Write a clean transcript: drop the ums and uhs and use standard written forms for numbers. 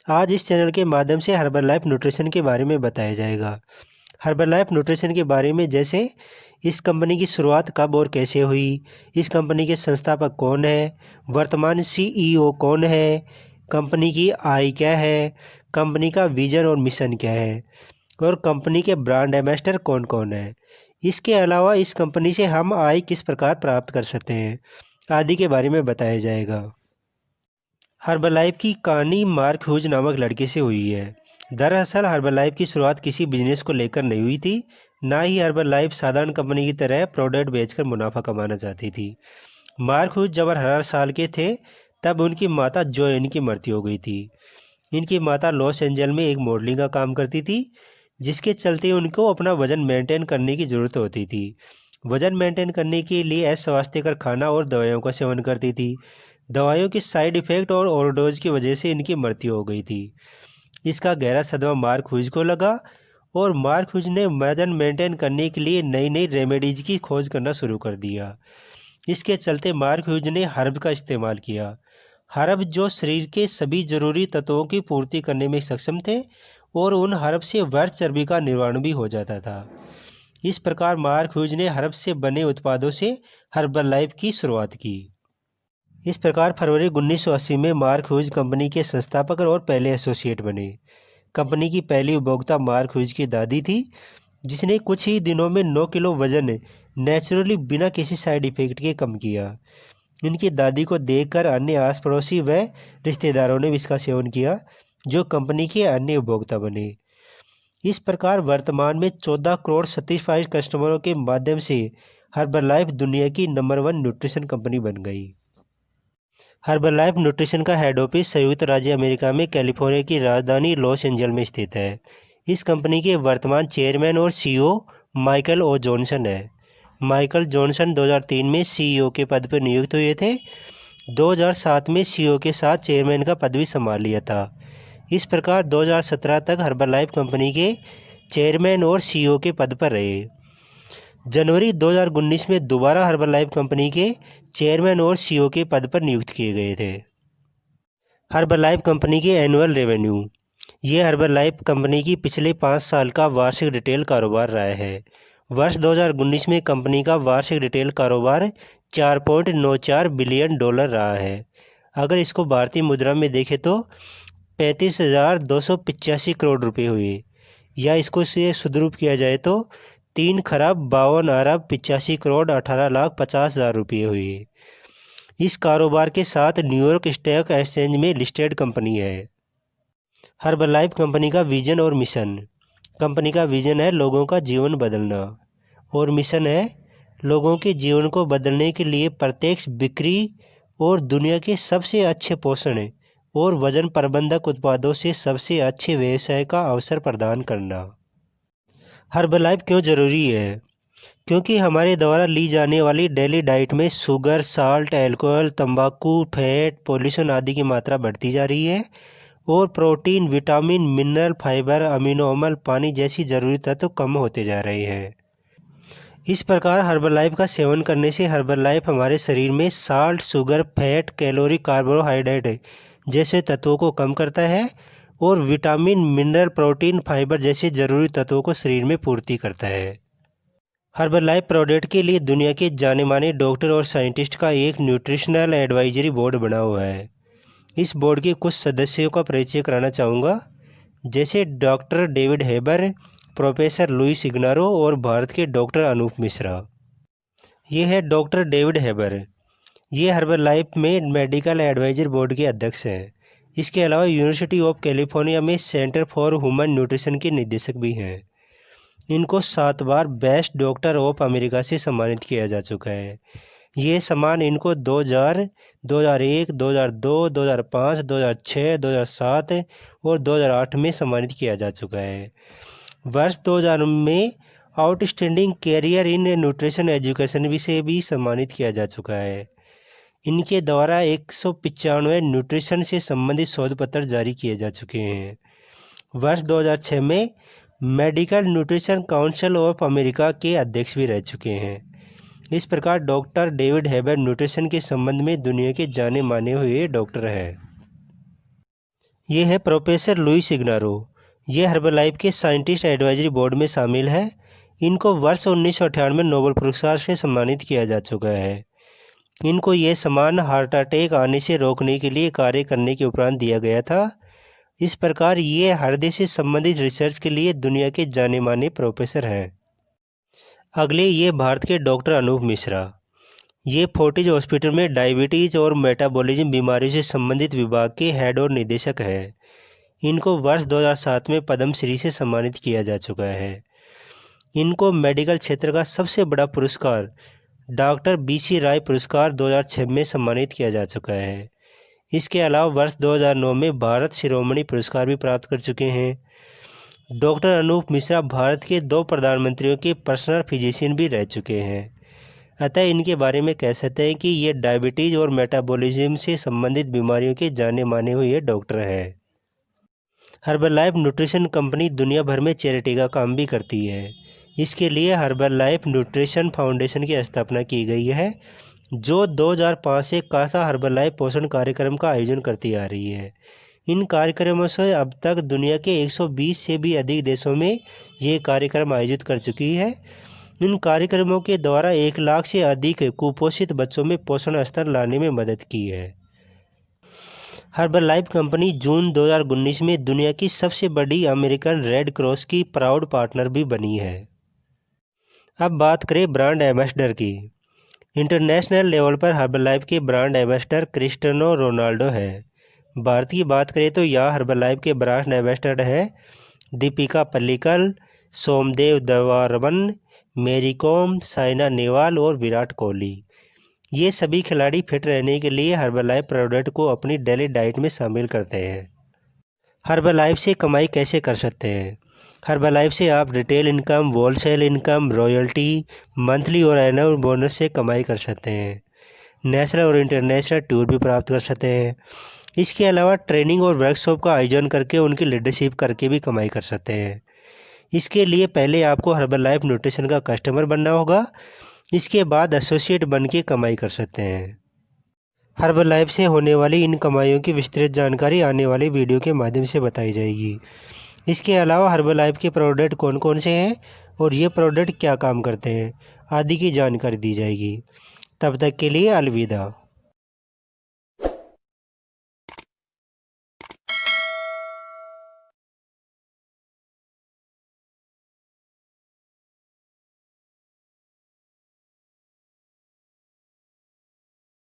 आज इस चैनल के माध्यम से हर्बल न्यूट्रिशन के बारे में बताया जाएगा। हर्बल न्यूट्रिशन के बारे में, जैसे इस कंपनी की शुरुआत कब और कैसे हुई, इस कंपनी के संस्थापक कौन है, वर्तमान सीईओ कौन है, कंपनी की आय क्या है, कंपनी का विजन और मिशन क्या है, और कंपनी के ब्रांड एम्बेसडर कौन कौन है। इसके अलावा इस कंपनी से हम आय किस प्रकार प्राप्त कर सकते हैं आदि के बारे में बताया जाएगा। हर्बल की कहानी मार्क ह्यूज नामक लड़के से हुई है। दरअसल हर्बल की शुरुआत किसी बिजनेस को लेकर नहीं हुई थी। ना ही हर्बल साधारण कंपनी की तरह प्रोडक्ट बेचकर मुनाफा कमाना चाहती थी। मार्क ह्यूज जब 18 साल के थे तब उनकी माता जोएन की मृत्यु हो गई थी। इनकी माता लॉस एंजल में एक मॉडलिंग का काम करती थी, जिसके चलते उनको अपना वजन मेंटेन करने की ज़रूरत होती थी। वजन मेंटेन करने के लिए अस्वास्थ्यकर खाना और दवाइयों का सेवन करती थी। दवाइयों के साइड इफ़ेक्ट और ओवरडोज की वजह से इनकी मृत्यु हो गई थी। इसका गहरा सदमा मार्क ह्यूज को लगा और मार्क ह्यूज ने वजन मेंटेन करने के लिए नई नई रेमेडीज की खोज करना शुरू कर दिया। इसके चलते मार्क ह्यूज ने हर्ब का इस्तेमाल किया। हर्ब जो शरीर के सभी जरूरी तत्वों की पूर्ति करने में सक्षम थे, और उन हर्ब से व्यर्थ चर्बी का निर्माण भी हो जाता था। इस प्रकार मार्क ह्यूज ने हर्ब से बने उत्पादों से हर्बल की शुरुआत की। इस प्रकार फरवरी 1980 में मार्क ह्यूज कंपनी के संस्थापक और पहले एसोसिएट बने। कंपनी की पहली उपभोक्ता मार्क ह्यूज की दादी थी, जिसने कुछ ही दिनों में 9 किलो वजन नेचुरली बिना किसी साइड इफेक्ट के कम किया। इनकी दादी को देखकर अन्य आस पड़ोसी व रिश्तेदारों ने भी इसका सेवन किया, जो कंपनी के अन्य उपभोक्ता बने। इस प्रकार वर्तमान में 14 करोड़ सर्टिफाइड कस्टमरों के माध्यम से हर्बल दुनिया की नंबर 1 न्यूट्रिशन कंपनी बन गई। हर्बल न्यूट्रिशन का हेड ऑफिस संयुक्त राज्य अमेरिका में कैलिफोर्निया की राजधानी लॉस एंजल में स्थित है। इस कंपनी के वर्तमान चेयरमैन और सीईओ माइकल ओ जॉनसन है। माइकल जॉनसन 2003 में सीईओ के पद पर नियुक्त हुए थे। 2007 में सीईओ के साथ चेयरमैन का पद भी संभाल लिया था। इस प्रकार 2017 तक हर्बल कंपनी के चेयरमैन और सीईओ के पद पर रहे। जनवरी 2019 में दोबारा हर्बल कंपनी के चेयरमैन और सीईओ के पद पर नियुक्त किए गए थे। हर्बल कंपनी के एनुअल रेवेन्यू। ये हर्बल कंपनी की पिछले 5 साल का वार्षिक रिटेल कारोबार रहा है। वर्ष 2019 में कंपनी का वार्षिक रिटेल कारोबार $4.94 बिलियन रहा है। अगर इसको भारतीय मुद्रा में देखें तो 35,285 करोड़ रुपए हुए, या इसको से सुदरूप किया जाए तो 3,52,52,85,18,50,000 रुपये हुए। इस कारोबार के साथ न्यूयॉर्क स्टॉक एक्सचेंज में लिस्टेड कंपनी है। हर्बल कंपनी का विजन और मिशन। कंपनी का विजन है लोगों का जीवन बदलना, और मिशन है लोगों के जीवन को बदलने के लिए प्रत्यक्ष बिक्री और दुनिया के सबसे अच्छे पोषण और वजन प्रबंधक उत्पादों से सबसे अच्छे व्यवसाय का अवसर प्रदान करना। हर्बल क्यों ज़रूरी है? क्योंकि हमारे द्वारा ली जाने वाली डेली डाइट में शुगर, साल्ट, अल्कोहल, तंबाकू, फैट, पॉल्यूशन आदि की मात्रा बढ़ती जा रही है, और protein, vitamin, mineral, fibre, amino अम्ल, पानी जैसी ज़रूरी तत्व कम होते जा रहे हैं। इस प्रकार हर्बल का सेवन करने से हर्बल हमारे शरीर में salt, sugar, fat, calorie, carbohydrate जैसे तत्वों को कम करता है, और विटामिन, मिनरल, प्रोटीन, फाइबर जैसे ज़रूरी तत्वों को शरीर में पूर्ति करता है। हर्बल प्रोडक्ट के लिए दुनिया के जाने माने डॉक्टर और साइंटिस्ट का एक न्यूट्रिशनल एडवाइजरी बोर्ड बना हुआ है। इस बोर्ड के कुछ सदस्यों का परिचय कराना चाहूँगा, जैसे doctor David Heber, professor Louis Ignarro और भारत के डॉक्टर अनूप मिश्रा। ये है डॉक्टर डेविड हेबर। ये हर्बल में मेडिकल एडवाइजरी बोर्ड के अध्यक्ष हैं। इसके अलावा यूनिवर्सिटी ऑफ कैलिफोर्निया में सेंटर फॉर ह्यूमन न्यूट्रिशन के निदेशक भी हैं। इनको 7 बार बेस्ट डॉक्टर ऑफ अमेरिका से सम्मानित किया जा चुका है। ये सम्मान इनको 2000, 2001, 2002, 2005, 2006, 2007 और 2008 में सम्मानित किया जा चुका है। वर्ष 2000 में outstanding career in nutrition education से भी सम्मानित किया जा चुका है। इनके द्वारा 195 न्यूट्रिशन से संबंधित शोध पत्र जारी किए जा चुके हैं। वर्ष 2006 में medical nutrition council of America के अध्यक्ष भी रह चुके हैं। इस प्रकार डॉक्टर डेविड हेबर न्यूट्रिशन के संबंध में दुनिया के जाने माने हुए डॉक्टर हैं। ये है प्रोफेसर लुइस इग्नारो। ये हर्बलाइफ के साइंटिस्ट एडवाइजरी बोर्ड में शामिल है। इनको वर्ष 1998 में नोबेल पुरस्कार से सम्मानित किया जा चुका है। इनको ये सम्मान हार्ट अटैक आने से रोकने के लिए कार्य करने के उपरांत दिया गया था। इस प्रकार ये हृदय से संबंधित रिसर्च के लिए दुनिया के जाने माने प्रोफेसर हैं। अगले ये भारत के डॉक्टर अनूप मिश्रा। ये फोर्टिज हॉस्पिटल में डायबिटीज और मेटाबॉलिज्म बीमारियों से संबंधित विभाग के हेड और निदेशक हैं। इनको वर्ष 2007 में पद्म श्री से सम्मानित किया जा चुका है। इनको मेडिकल क्षेत्र का सबसे बड़ा पुरस्कार डॉक्टर BC राय पुरस्कार 2006 में सम्मानित किया जा चुका है। इसके अलावा वर्ष 2009 में भारत शिरोमणि पुरस्कार भी प्राप्त कर चुके हैं। डॉक्टर अनूप मिश्रा भारत के 2 प्रधानमंत्रियों के पर्सनल फिजिशियन भी रह चुके हैं। अतः इनके बारे में कह सकते हैं कि ये डायबिटीज़ और मेटाबॉलिज्म से संबंधित बीमारियों के जाने माने हुए डॉक्टर हैं। हर्बलाइफ न्यूट्रिशन कंपनी दुनिया भर में चैरिटी का काम भी करती है। इसके लिए हर्बलाइफ न्यूट्रिशन फाउंडेशन की स्थापना की गई है, जो 2005 से कासा हर्बलाइफ पोषण कार्यक्रम का आयोजन करती आ रही है। इन कार्यक्रमों से अब तक दुनिया के 120 से भी अधिक देशों में ये कार्यक्रम आयोजित कर चुकी है। इन कार्यक्रमों के द्वारा 1 लाख से अधिक कुपोषित बच्चों में पोषण स्तर लाने में मदद की है। हर्बलाइफ कंपनी जून 2019 में दुनिया की सबसे बड़ी अमेरिकन रेड क्रॉस की प्राउड पार्टनर भी बनी है। अब बात करें ब्रांड एम्बेसडर की। इंटरनेशनल लेवल पर हर्बलाइफ के ब्रांड एम्बेसडर क्रिस्टियानो रोनाल्डो है। भारत की बात करें तो यहाँ हर्बलाइफ के ब्रांड एम्बेसडर हैं दीपिका पल्लिकल, सोमदेव देवरमन, मेरी कॉम, साइना नेहवाल और विराट कोहली। ये सभी खिलाड़ी फिट रहने के लिए हर्बलाइफ प्रोडक्ट को अपनी डेली डाइट में शामिल करते हैं। हर्बलाइफ से कमाई कैसे कर सकते हैं? हर्बलाइफ से आप retail income, wholesale income, royalty, monthly और एनुअल बोनस से कमाई कर सकते हैं। नेशनल और इंटरनेशनल टूर भी प्राप्त कर सकते हैं। इसके अलावा ट्रेनिंग और वर्कशॉप का आयोजन करके उनकी लीडरशिप करके भी कमाई कर सकते हैं। इसके लिए पहले आपको हर्बलाइफ न्यूट्रिशन का कस्टमर बनना होगा। इसके बाद एसोसिएट बन के कमाई कर सकते हैं। हर्बलाइफ से होने वाली इन कमाइयों की विस्तृत जानकारी आने वाली वीडियो के माध्यम से बताई जाएगी। इसके अलावा हर्बलाइफ के प्रोडक्ट कौन कौन से हैं और ये प्रोडक्ट क्या काम करते हैं आदि की जानकारी दी जाएगी। तब तक के लिए अलविदा।